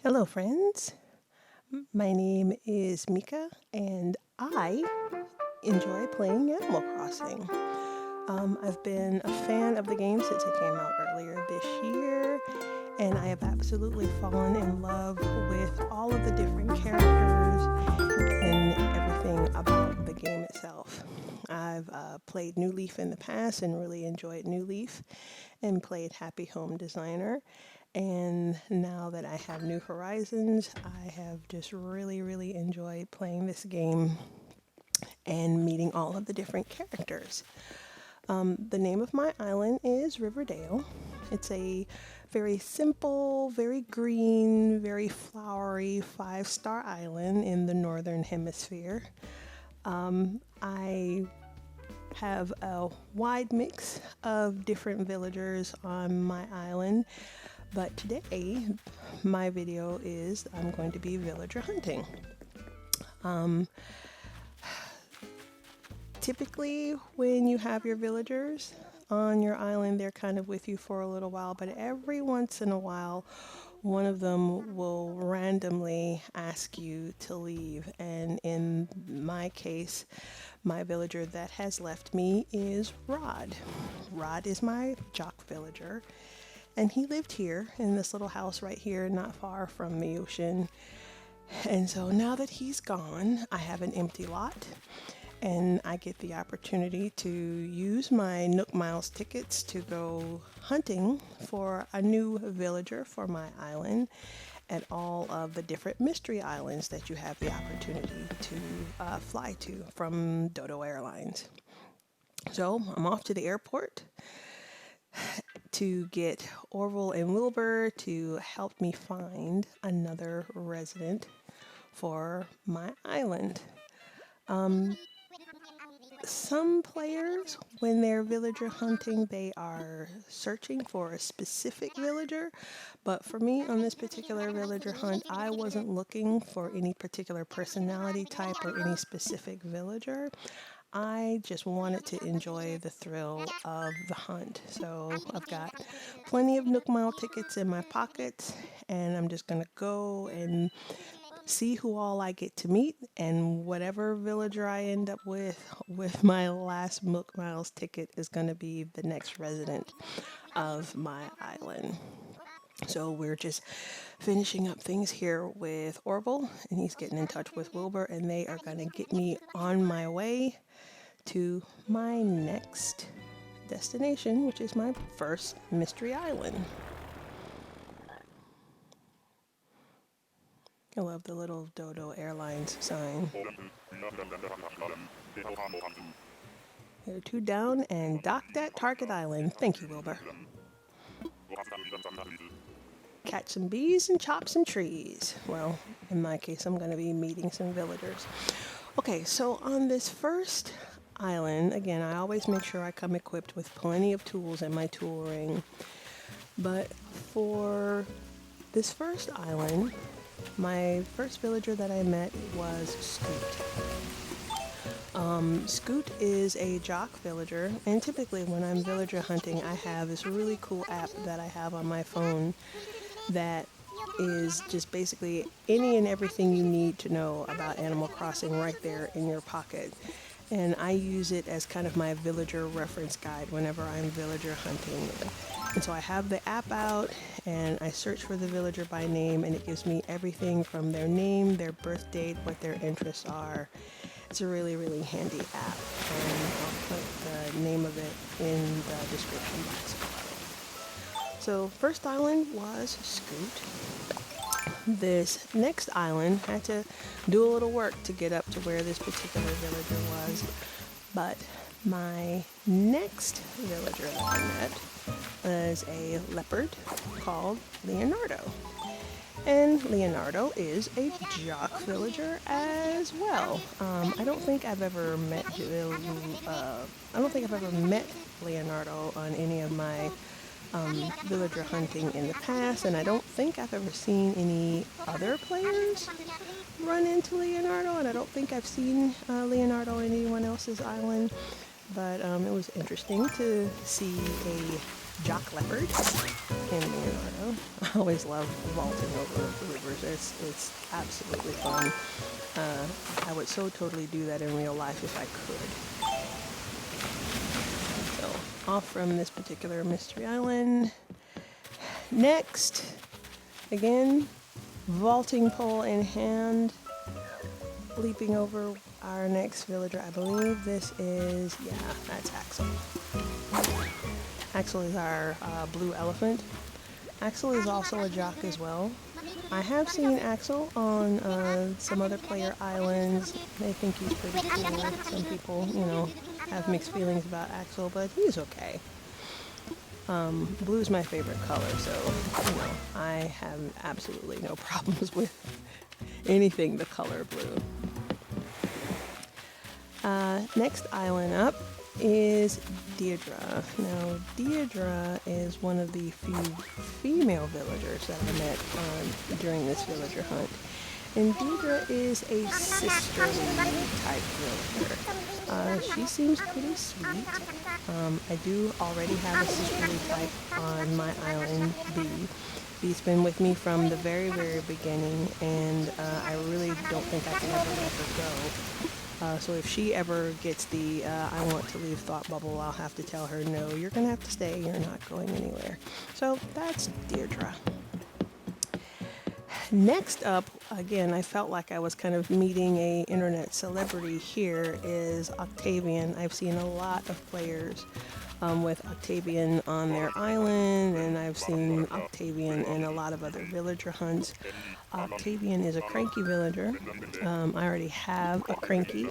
Hello, friends. My name is Mika, and I enjoy playing Animal Crossing. I've been a fan of the game since it came out earlier this year, and I have absolutely fallen in love with all of the different characters and everything about the game itself. I've played New Leaf in the past and really enjoyed New Leaf and played Happy Home Designer. And now that I have New Horizons, I have just really enjoyed playing this game and meeting all of the different characters. The name of my island is Riverdale. It's a very simple, very green, very flowery 5-star island in the northern hemisphere. I have a wide mix of different villagers on my island, but today my video is I'm going to be villager hunting. Typically, when you have your villagers on your island, they're kind of with you for a little while, but every once in a while, one of them will randomly ask you to leave. And in my case, my villager that has left me is Rod. Rod is my jock villager, and he lived here in this little house right here, not far from the ocean. And so now that he's gone, I have an empty lot. And I get the opportunity to use my Nook Miles tickets to go hunting for a new villager for my island at all of the different mystery islands that you have the opportunity to fly to from Dodo Airlines. So I'm off to the airport to get Orville and Wilbur to help me find another resident for my island. Some players, when they're villager hunting, they are searching for a specific villager, but for me on this particular villager hunt, I wasn't looking for any particular personality type or any specific villager. I just wanted to enjoy the thrill of the hunt. So I've got plenty of Nook Mile tickets in my pockets, and I'm just gonna go and see who all I get to meet, and whatever villager I end up with my last Nook Miles ticket is going to be the next resident of my island. So we're just finishing up things here with Orville, and he's getting in touch with Wilbur, and they are going to get me on my way to my next destination, which is my first mystery island. I love the little Dodo Airlines sign. There are two down and docked at Target Island. Thank you, Wilbur. Catch some bees and chop some trees. Well, in my case, I'm going to be meeting some villagers. Okay, so on this first island, again, I always make sure I come equipped with plenty of tools in my tool ring. But for this first island, my first villager that I met was Scoot. Scoot is a jock villager, and typically when I'm villager hunting, I have this really cool app that I have on my phone that is just basically any and everything you need to know about Animal Crossing right there in your pocket. And I use it as kind of my villager reference guide whenever I'm villager hunting. And so I have the app out and I search for the villager by name, and it gives me everything from their name, their birth date, what their interests are. It's a really handy app, and I'll put the name of it in the description box below. So first island was Scoot. This next island had to do a little work to get up to where this particular villager was, but my next villager that I met was a leopard called Leonardo. And Leonardo is a jock villager as well. I don't think I've ever met Leonardo on any of my villager hunting in the past, and I don't think I've ever seen any other players run into Leonardo, and I don't think I've seen Leonardo on anyone else's island, but it was interesting to see a Jock Leopards in Leonardo. I always love vaulting over rivers. It's absolutely fun. I would so totally do that in real life if I could. So, off from this particular mystery island. Next, again, vaulting pole in hand, leaping over our next villager. I believe this is, yeah, that's Axel. Axel is our blue elephant. Axel is also a jock as well. I have seen Axel on some other player islands. They think he's pretty cool. Some people, you know, have mixed feelings about Axel, but he's okay. Blue's my favorite color, so, you know, I have absolutely no problems with anything the color blue. Next island up is Deirdre. Now, Deirdre is one of the few female villagers that I met during this villager hunt. And Deirdre is a sisterly type villager. She seems pretty sweet. I do already have a sisterly type on my island, B. B's been with me from the very, very beginning, and I really don't think I can ever let her go. So if she ever gets the I want to leave thought bubble, I'll have to tell her, no, you're going to have to stay, you're not going anywhere. So that's Deirdre. Next up, again, I felt like I was kind of meeting a internet celebrity here, is Octavian. I've seen a lot of players with Octavian on their island, and I've seen Octavian in a lot of other villager hunts. Octavian is a cranky villager. I already have a cranky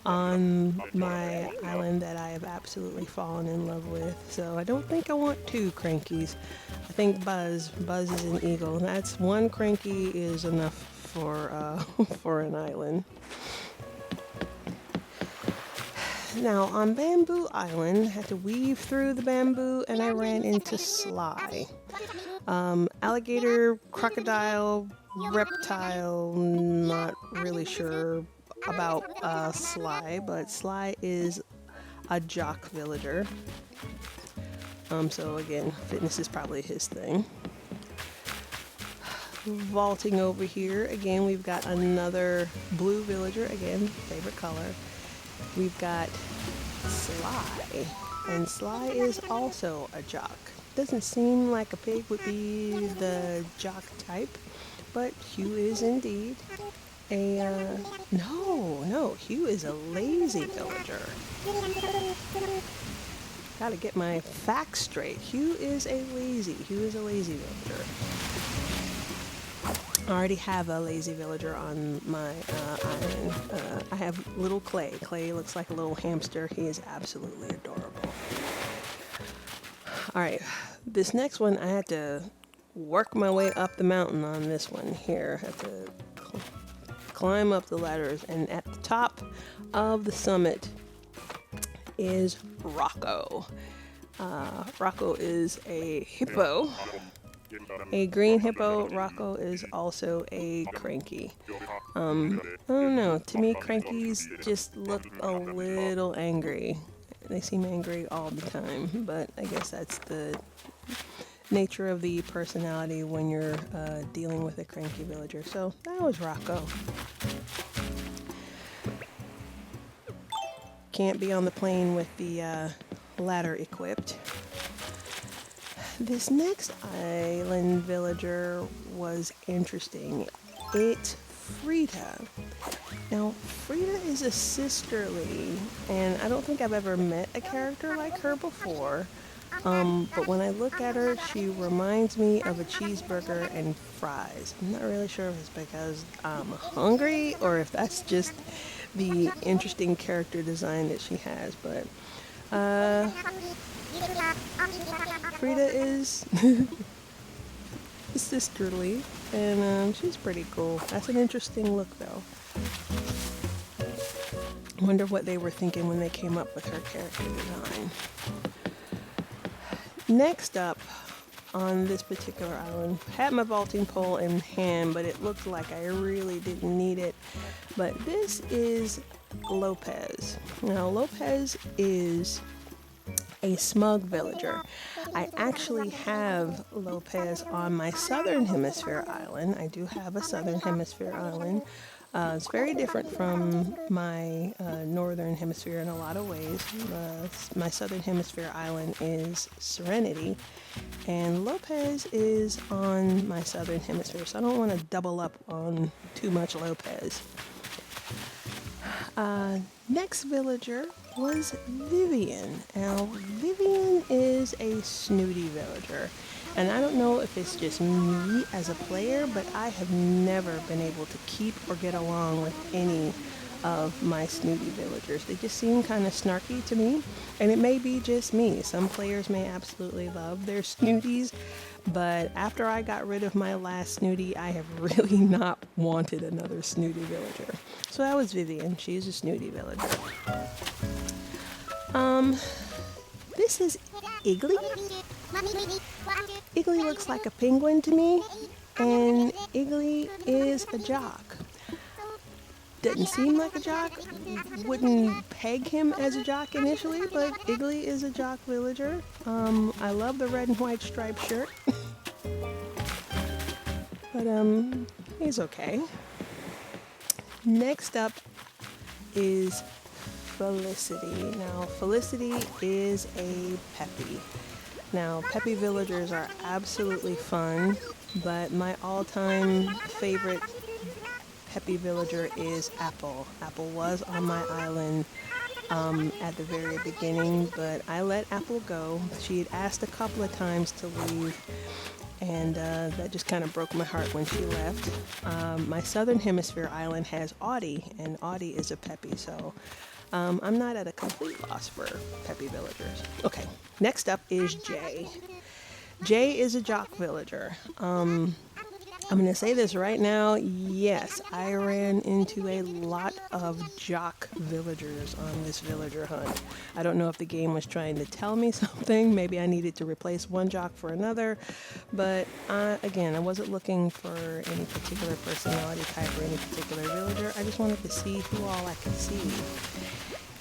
on my island that I have absolutely fallen in love with, so I don't think I want two crankies. I think Buzz is an eagle. That's one cranky is enough for for an island. Now, on Bamboo Island, I had to weave through the bamboo, and I ran into Sly. Alligator, crocodile, reptile, not really sure about Sly, but Sly is a jock villager. So again, fitness is probably his thing. Vaulting over here, again, we've got another blue villager, again, favorite color. We've got Sly, and Sly is also a jock. Doesn't seem like a pig would be the jock type, but Hugh is indeed a, no, Hugh is a lazy villager. Gotta get my facts straight. Hugh is a lazy villager. I already have a lazy villager on my island. I have little Clay. Clay looks like a little hamster. He is absolutely adorable. Alright, this next one, I had to work my way up the mountain on this one here. I had to climb up the ladders, and at the top of the summit is Rocco. Rocco is a hippo. A green hippo. Rocco is also a cranky. I don't know. To me, crankies just look a little angry. They seem angry all the time, but I guess that's the nature of the personality when you're dealing with a cranky villager. So that was Rocco. Can't be on the plane with the ladder equipped. This next island villager was interesting. It's Frida. Now, Frida is a sisterly, and I don't think I've ever met a character like her before. But when I look at her, she reminds me of a cheeseburger and fries. I'm not really sure if it's because I'm hungry or if that's just the interesting character design that she has, but Frida is sisterly, and she's pretty cool. That's an interesting look, though. Wonder what they were thinking when they came up with her character design. Next up on this particular island, had my vaulting pole in hand, but it looked like I really didn't need it. But this is Lopez. Now, Lopez is a smug villager. I actually have Lopez on my southern hemisphere island. I do have a southern hemisphere island. It's very different from my northern hemisphere in a lot of ways. My southern hemisphere island is Serenity, and Lopez is on my southern hemisphere, so I don't want to double up on too much Lopez. Next villager was Vivian. Now, Vivian is a snooty villager, and I don't know if it's just me as a player, but I have never been able to keep or get along with any of my snooty villagers. They just seem kind of snarky to me, and it may be just me. Some players may absolutely love their snooties, but after I got rid of my last snooty, I have really not wanted another snooty villager. So that was Vivian. She's a snooty villager. This is Iggly. Iggly looks like a penguin to me, and Iggly is a jock. Doesn't seem like a jock. Wouldn't peg him as a jock initially, but Iggly is a jock villager. I love the red and white striped shirt. But he's okay. Next up is Felicity. Now, Felicity is a peppy. Now, peppy villagers are absolutely fun, but my all-time favorite peppy villager is Apple. Apple was on my island at the very beginning, but I let Apple go. She had asked a couple of times to leave, and that just kind of broke my heart when she left. My southern hemisphere island has Audie, and Audie is a peppy, so I'm not at a complete loss for peppy villagers. Okay, next up is Jay. Jay is a jock villager. I'm going to say this right now. Yes, I ran into a lot of jock villagers on this villager hunt. I don't know if the game was trying to tell me something. Maybe I needed to replace one jock for another. But again, I wasn't looking for any particular personality type or any particular villager. I just wanted to see who all I could see.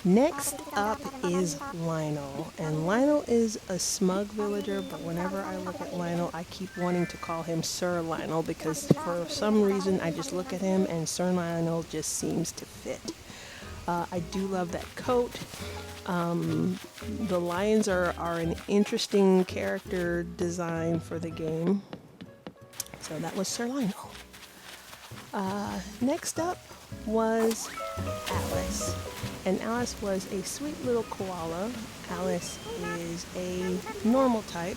Next up is Lionel, and Lionel is a smug villager, but whenever I look at Lionel, I keep wanting to call him Sir Lionel because for some reason I just look at him and Sir Lionel just seems to fit. I do love that coat. The lions are an interesting character design for the game. So that was Sir Lionel. Next up was Alice. And Alice was a sweet little koala. Alice is a normal type,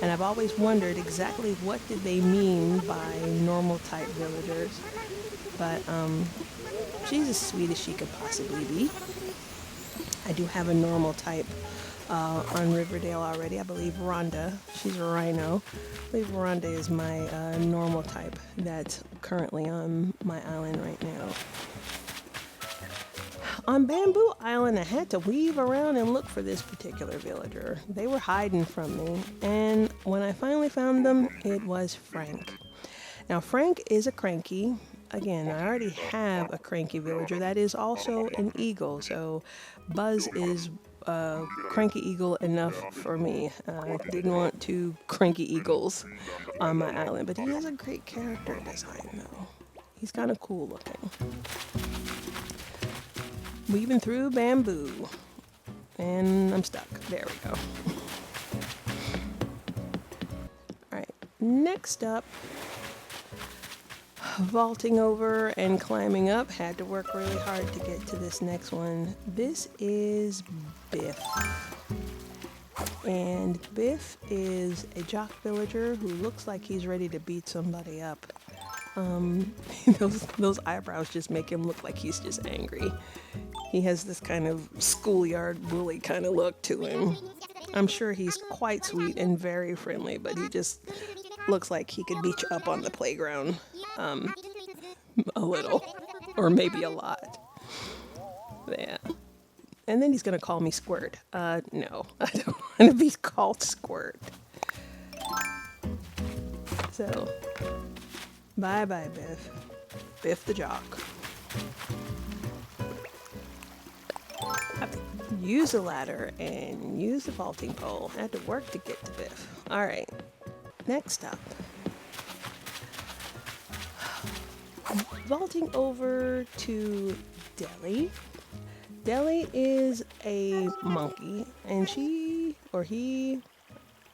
and I've always wondered exactly what did they mean by normal type villagers. But she's as sweet as she could possibly be. I do have a normal type on Riverdale already. I believe Rhonda. She's a rhino. I believe Rhonda is my normal type that's currently on my island right now. On Bamboo Island, I had to weave around and look for this particular villager. They were hiding from me, and when I finally found them, it was Frank. Now, Frank is a cranky. Again, I already have a cranky villager that is also an eagle, so Buzz is cranky eagle enough for me. I didn't want two cranky eagles on my island, but he has a great character design, though. He's kind of cool looking. Weaving through bamboo. And I'm stuck. There we go. Alright, next up, vaulting over and climbing up. Had to work really hard to get to this next one. This is Biff. And Biff is a jock villager who looks like he's ready to beat somebody up. Those eyebrows just make him look like he's just angry. He has this kind of schoolyard bully kind of look to him. I'm sure he's quite sweet and very friendly, but he just looks like he could beat you up on the playground a little, or maybe a lot. Yeah. And then he's gonna call me Squirt. No, I don't want to be called Squirt. So, bye-bye, Biff. Biff the jock. use the ladder and use the vaulting pole. Had to work to get to Biff. All right, next up. Vaulting over to Deli. Deli is a monkey, and she, or he,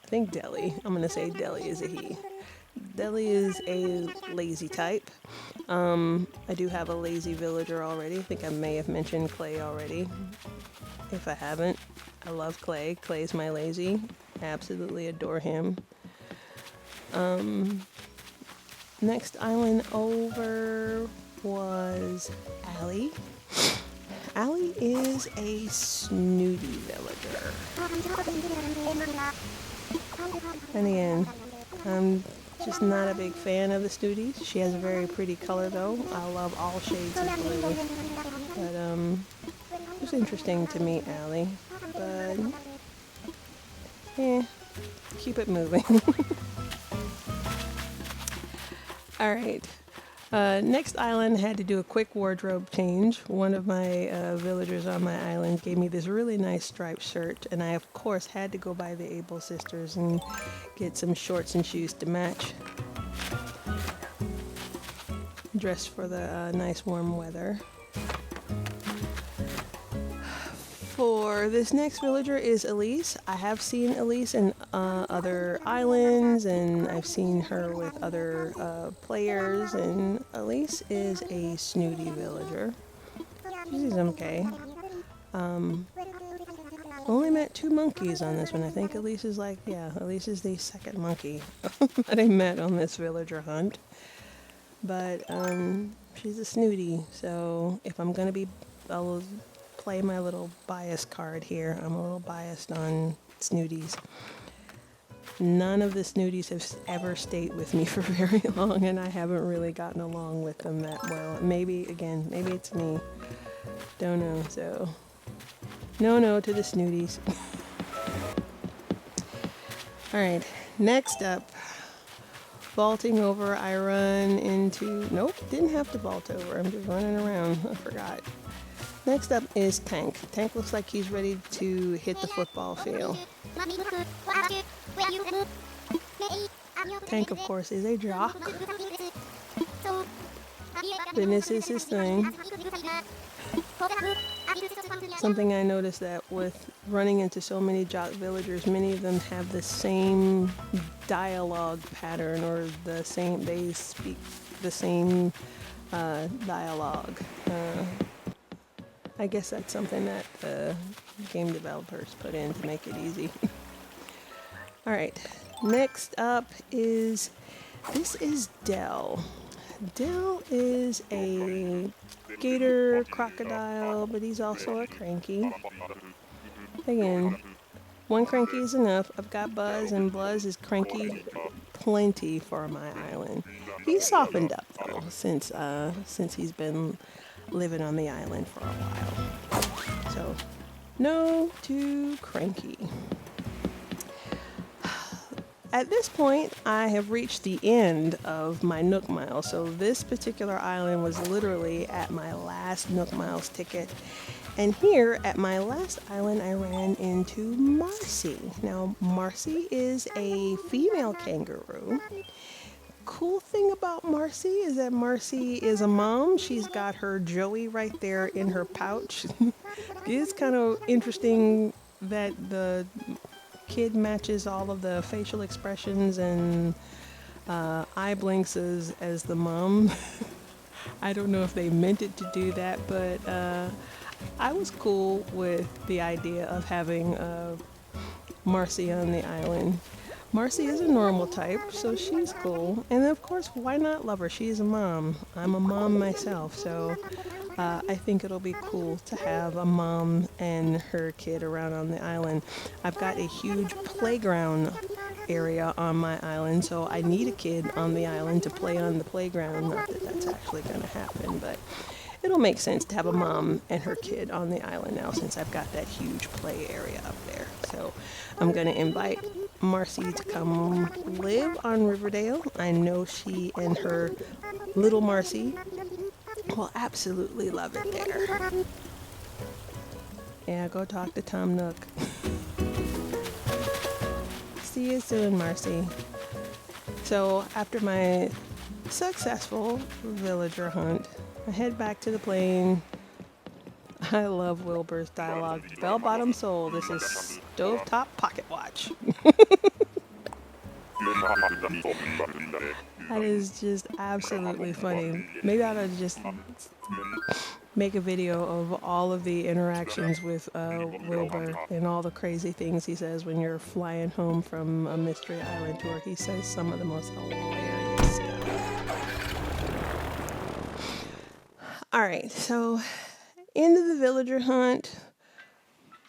I think Deli, I'm gonna say Deli is a he. Deli is a lazy type. I do have a lazy villager already. I think I may have mentioned Clay already. If I haven't, I love Clay. Clay's my lazy. I absolutely adore him. Next island over was Allie. Allie is a snooty villager. And again, I'm just not a big fan of the snooties. She has a very pretty color though. I love all shades of blue. But it was interesting to meet Allie. But keep it moving. Alright. Next island, had to do a quick wardrobe change. One of my villagers on my island gave me this really nice striped shirt, and I of course had to go by the Able Sisters and get some shorts and shoes to match. Dressed for the nice warm weather. For this next villager is Elise. I have seen Elise in other islands, and I've seen her with other players, and Elise is a snooty villager. She's okay. Only met 2 monkeys on this one. I think Elise is Elise is the second monkey that I met on this villager hunt. But she's a snooty, so if I'm gonna be, I'll play my little bias card here. I'm a little biased on snooties. None of the snooties have ever stayed with me for very long, and I haven't really gotten along with them that well. Maybe it's me. Don't know, so no to the snooties. Alright, next up. Vaulting over, I run into... Nope, didn't have to vault over. I'm just running around. I forgot. Next up is Tank. Tank looks like he's ready to hit the football field. Tank, of course, is a jock. Fitness is his thing. Something I noticed that with running into so many jock villagers, many of them have the same dialogue pattern, or they speak the same dialogue. I guess that's something that game developers put in to make it easy. Alright, next up is Dell. Dell is a gator crocodile, but he's also a cranky. Again, one cranky is enough. I've got Buzz, and Buzz is cranky plenty for my island. He's softened up though since he's been living on the island for a while. So, no to cranky. At this point, I have reached the end of my Nook Mile. So this particular island was literally at my last Nook Miles ticket. And here at my last island, I ran into Marcy. Now, Marcy is a female kangaroo. Cool thing about Marcy is that Marcy is a mom. She's got her Joey right there in her pouch. It is kind of interesting that the kid matches all of the facial expressions and eye blinks as the mom. I don't know if they meant it to do that, but I was cool with the idea of having Marcy on the island. Marcy is a normal type, so she's cool. And of course, why not love her? She's a mom. I'm a mom myself, so I think it'll be cool to have a mom and her kid around on the island. I've got a huge playground area on my island, so I need a kid on the island to play on the playground. Not that that's actually going to happen, but it'll make sense to have a mom and her kid on the island now since I've got that huge play area up there. So I'm going to invite Marcy to come live on Riverdale. I know she and her little Marcy will absolutely love it there. Yeah, go talk to Tom Nook. See you soon, Marcy. So after my successful villager hunt, I head back to the plane. I love Wilbur's dialogue. Bell-bottom soul, this is stovetop pocket watch. That is just absolutely funny. Maybe I ought to just make a video of all of the interactions with Wilbur and all the crazy things he says when you're flying home from a Mystery Island tour. He says some of the most hilarious stuff. Alright, so into the villager hunt.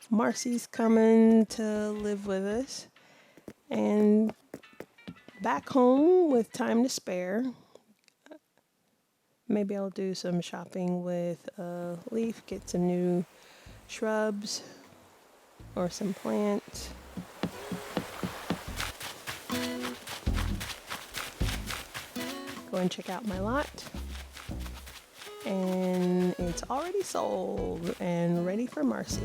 Marcy's coming to live with us. And back home with time to spare. Maybe I'll do some shopping with Leaf, get some new shrubs or some plants. Go and check out my lot. And it's already sold and ready for Marcy.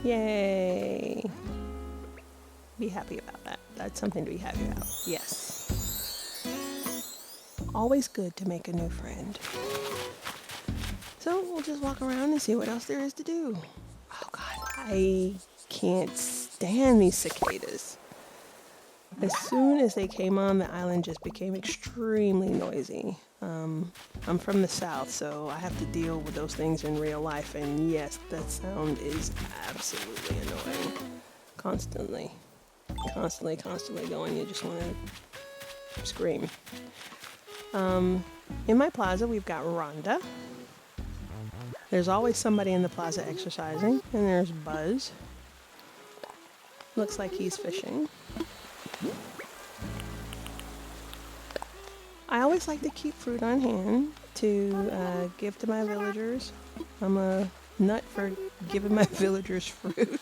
Yay! Be happy about that. That's something to be happy about. Yes. Always good to make a new friend. So we'll just walk around and see what else there is to do. Oh God, I can't stand these cicadas. As soon as they came on, the island just became extremely noisy. I'm from the south, so I have to deal with those things in real life, and yes, that sound is absolutely annoying. Constantly going, you just want to scream. In my plaza, we've got Rhonda. There's always somebody in the plaza exercising, and there's Buzz. Looks like he's fishing. I always like to keep fruit on hand to give to my villagers. I'm a nut for giving my villagers fruit.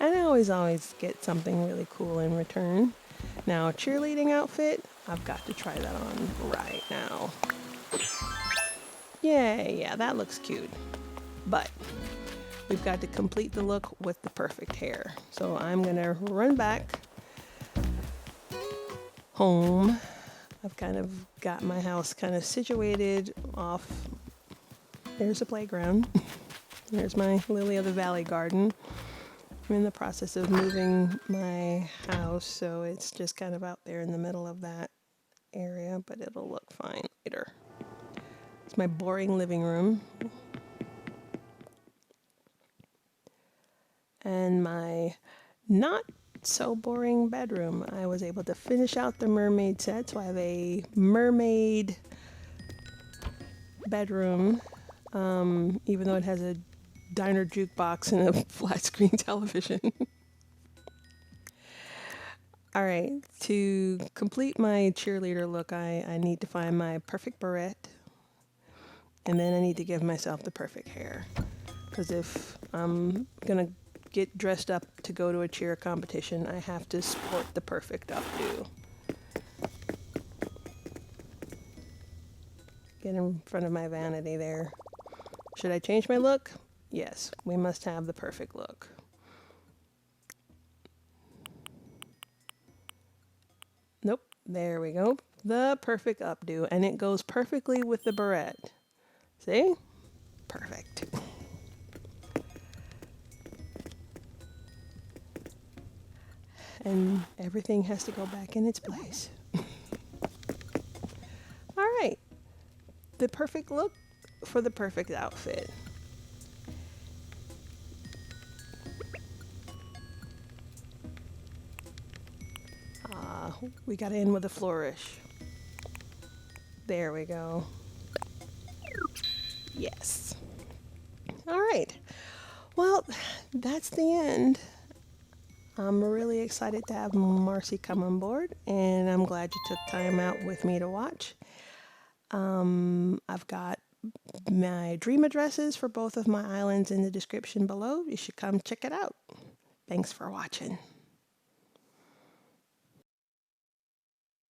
And I always get something really cool in return. Now, cheerleading outfit, I've got to try that on right now. Yeah, that looks cute. But we've got to complete the look with the perfect hair. So I'm gonna run back home. I've kind of got my house kind of situated off. There's a playground. There's my Lily of the Valley garden. I'm in the process of moving my house, so it's just kind of out there in the middle of that area, but it'll look fine later. It's my boring living room. And my not so boring bedroom. I was able to finish out the mermaid set, so I have a mermaid bedroom, even though it has a diner jukebox and a flat screen television. All right, to complete my cheerleader look, I need to find my perfect barrette, and then I need to give myself the perfect hair. Because if I'm gonna get dressed up to go to a cheer competition, I have to sport the perfect updo. Get in front of my vanity there. Should I change my look? Yes, we must have the perfect look. Nope, there we go. The perfect updo, and it goes perfectly with the barrette. See? Perfect. And everything has to go back in its place. All right. The perfect look for the perfect outfit. We got to end with a flourish. There we go. Yes. All right. Well, that's the end. I'm really excited to have Marcy come on board, and I'm glad you took time out with me to watch. I've got my dream addresses for both of my islands in the description below. You should come check it out. Thanks for watching.